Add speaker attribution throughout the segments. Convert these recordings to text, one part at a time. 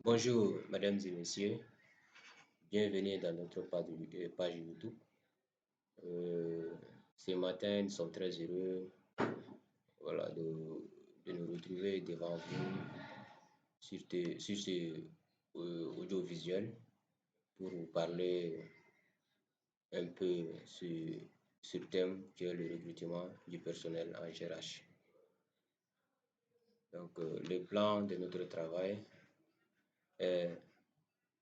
Speaker 1: Bonjour, mesdames et messieurs. Bienvenue dans notre page YouTube. Euh, Ce matin, nous sommes très heureux voilà, de nous retrouver devant vous sur ce audiovisuel pour vous parler un peu sur le thème qui est le recrutement du personnel en GRH. Donc, le plan de notre travail est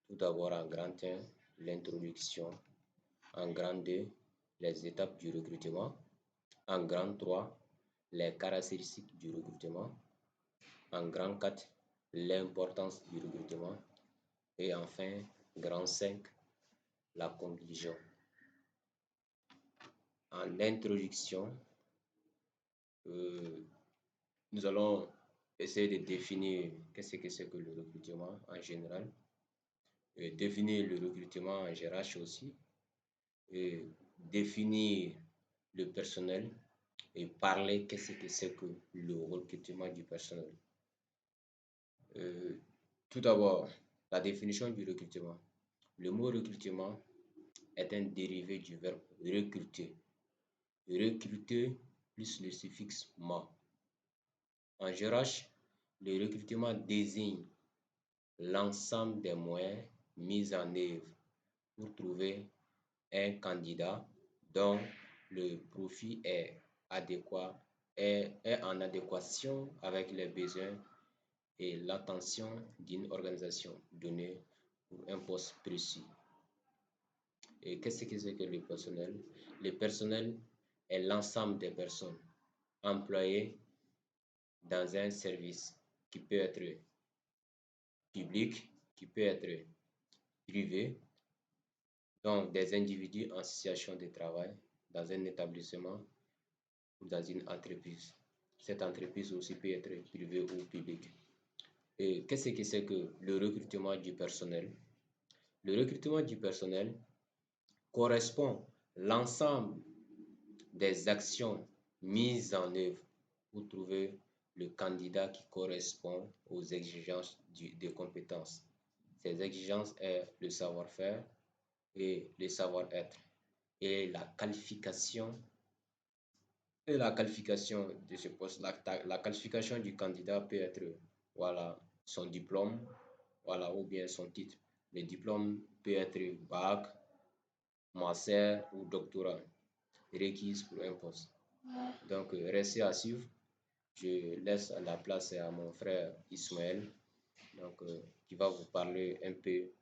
Speaker 1: tout d'abord en grand 1, l'introduction. En grand 2, les étapes du recrutement. En grand 3, les caractéristiques du recrutement. En grand 4, l'importance du recrutement. Et enfin, grand 5, la conclusion. En introduction, nous allons essayer de définir qu'est-ce que c'est que le recrutement en général, et définir le recrutement en GRH aussi, et définir le personnel et parler qu'est-ce que c'est que le recrutement du personnel. Tout d'abord, la définition du recrutement. Le mot recrutement est un dérivé du verbe recruter. Recruter plus le suffixe ma. En GRH, le recrutement désigne l'ensemble des moyens mis en œuvre pour trouver un candidat dont le profil est adéquat, est en adéquation avec les besoins et l'attention d'une organisation donnée pour un poste précis. Et qu'est-ce que c'est que le personnel? Le personnel est l'ensemble des personnes employées dans un service qui peut être public, qui peut être privé, donc des individus en situation de travail dans un établissement ou dans une entreprise. Cette entreprise aussi peut être privée ou publique. Et qu'est-ce que c'est que le recrutement du personnel? Le recrutement du personnel correspond l'ensemble des actions mises en œuvre pour trouver le candidat qui correspond aux exigences des compétences. Ces exigences sont le savoir-faire et le savoir-être et la qualification de ce poste. La qualification du candidat peut être voilà, son diplôme voilà, ou bien son titre. Le diplôme peut être bac, master ou doctorat requise pour un poste. Donc, restez à suivre. Je laisse la place à mon frère Ismaël, donc, qui va vous parler un peu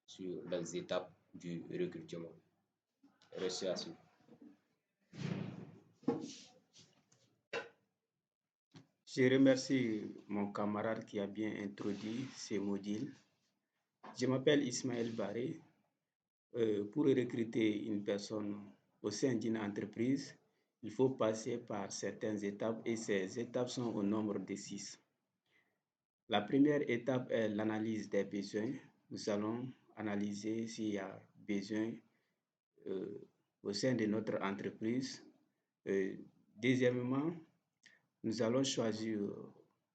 Speaker 1: sur les étapes du recrutement. Restez à suivre.
Speaker 2: Je remercie mon camarade qui a bien introduit ces modules. Je m'appelle Ismaël Barré. Pour recruter une personne au sein d'une entreprise, il faut passer par certaines étapes et ces étapes sont au nombre de 6. La première étape est l'analyse des besoins. Nous allons analyser s'il y a besoin au sein de notre entreprise. Deuxièmement, nous allons choisir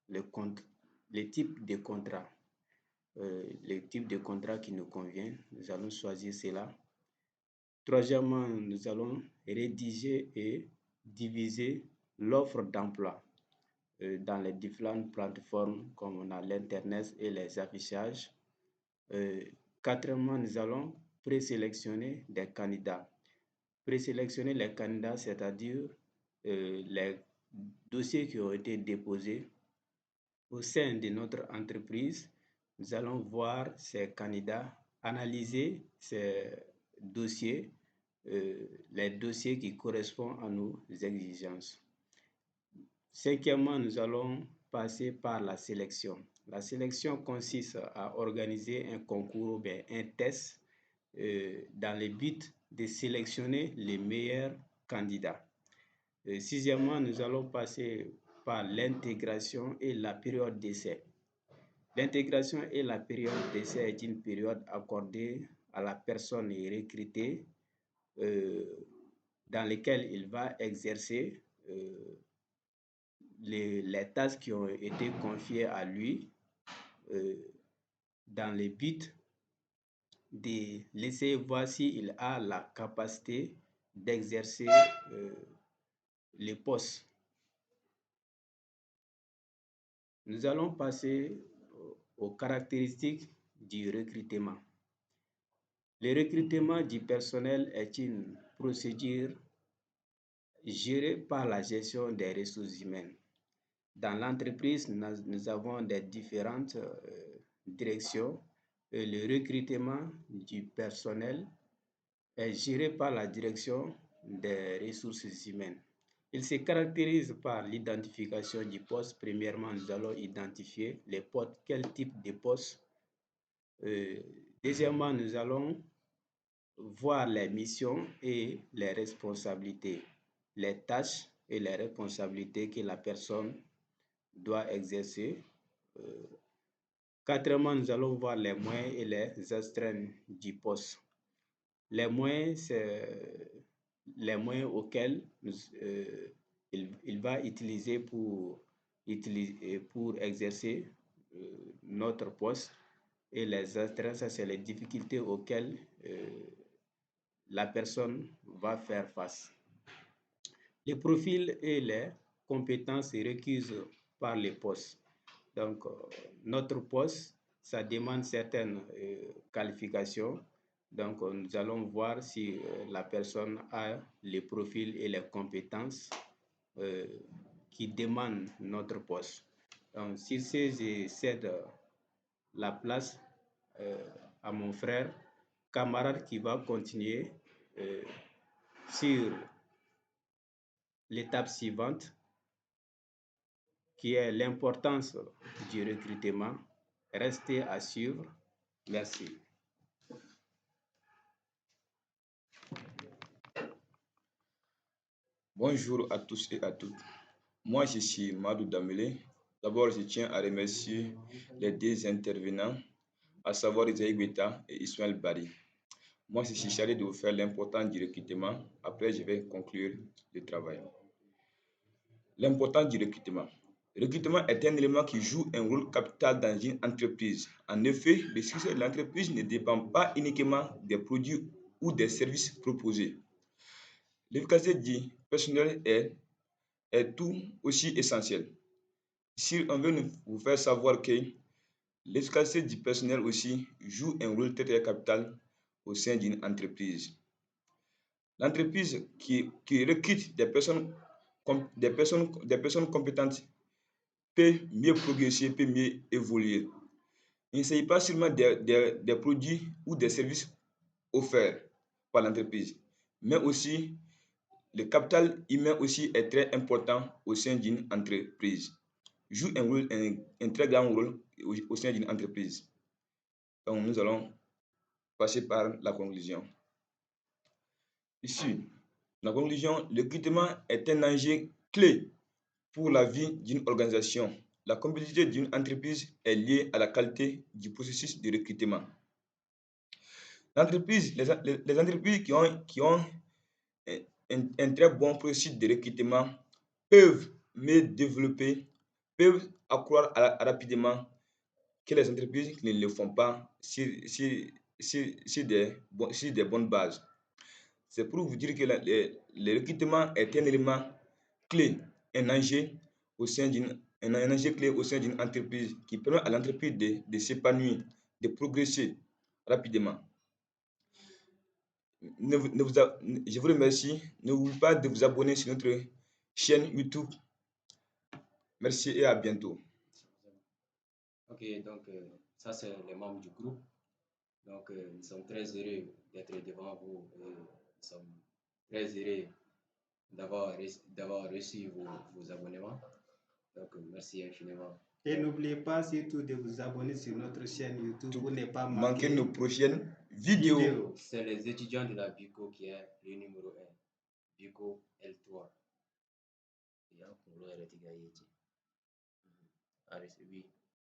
Speaker 2: le type de contrat. Le type de contrat qui nous convient, nous allons choisir cela. Troisièmement, nous allons rédiger et diviser l'offre d'emploi dans les différentes plateformes comme on a l'Internet et les affichages. Quatrièmement, nous allons présélectionner des candidats. Présélectionner les candidats, c'est-à-dire les dossiers qui ont été déposés au sein de notre entreprise. Nous allons voir ces candidats, analyser ces dossiers, les dossiers qui correspondent à nos exigences. Cinquièmement, nous allons passer par la sélection. La sélection consiste à organiser un concours ou bien un test dans le but de sélectionner les meilleurs candidats. Sixièmement, nous allons passer par l'intégration et la période d'essai. L'intégration et la période d'essai est une période accordée à la personne recrutée dans laquelle il va exercer les tâches qui ont été confiées à lui dans le but de laisser voir s'il a la capacité d'exercer les postes. Nous allons passer aux caractéristiques du recrutement. Le recrutement du personnel est une procédure gérée par la gestion des ressources humaines. Dans l'entreprise, nous avons des différentes directions. Le recrutement du personnel est géré par la direction des ressources humaines. Il se caractérise par l'identification du poste. Premièrement, nous allons identifier les postes, quel type de poste. Deuxièmement, nous allons voir les missions et les responsabilités, les tâches et les responsabilités que la personne doit exercer. Quatrièmement, nous allons voir les moyens et les astreintes du poste. Les moyens, c'est les moyens auxquels il va utiliser pour exercer notre poste. Et les astreintes, ça c'est les difficultés auxquelles la personne va faire face. Les profils et les compétences requises par les postes. Donc, notre poste, ça demande certaines qualifications. Donc, nous allons voir si la personne a les profils et les compétences qui demandent notre poste. Donc, sur ce, je cède la place à mon frère, camarade qui va continuer sur l'étape suivante, qui est l'importance du recrutement. Restez à suivre. Merci.
Speaker 3: Bonjour à tous et à toutes. Moi, je suis Madou Damele. D'abord, je tiens à remercier les deux intervenants, à savoir Isaïe Guetta et Ismaël Bari. Moi, je suis chargé de vous faire l'importance du recrutement. Après, je vais conclure le travail. L'importance du recrutement. Le recrutement est un élément qui joue un rôle capital dans une entreprise. En effet, le succès de l'entreprise ne dépend pas uniquement des produits ou des services proposés. L'efficacité du personnel est tout aussi essentielle. Ici, on veut vous faire savoir que l'efficacité du personnel aussi joue un rôle très capital au sein d'une entreprise. L'entreprise qui recrute des personnes compétentes peut mieux progresser, peut mieux évoluer. Il ne s'agit pas seulement des produits ou des services offerts par l'entreprise, mais aussi le capital humain aussi est très important au sein d'une entreprise. Joue un très grand rôle au sein d'une entreprise. Donc, nous allons passer par la conclusion. Ici, la conclusion, le recrutement est un enjeu clé pour la vie d'une organisation. La compétitivité d'une entreprise est liée à la qualité du processus de recrutement. Les entreprises qui ont un très bon processus de recrutement peuvent mieux développer, peuvent accroître rapidement que les entreprises qui ne le font pas sur des bonnes bases. C'est pour vous dire que le recrutement est un élément clé, un enjeu clé au sein d'une entreprise qui permet à l'entreprise de s'épanouir, de progresser rapidement. Je vous remercie. N'oubliez pas de vous abonner sur notre chaîne YouTube. Merci et à bientôt.
Speaker 1: Ok, donc ça c'est les membres du groupe. Donc nous sommes très heureux d'être devant vous. Nous sommes très heureux d'avoir reçu vos abonnements. Donc merci infiniment.
Speaker 2: Et n'oubliez pas surtout de vous abonner sur notre chaîne YouTube pour ne pas
Speaker 3: manquer
Speaker 2: manquer
Speaker 3: nos prochaines vidéos.
Speaker 1: C'est les étudiants de la BICO qui est le numéro 1. BICO L3. Oui.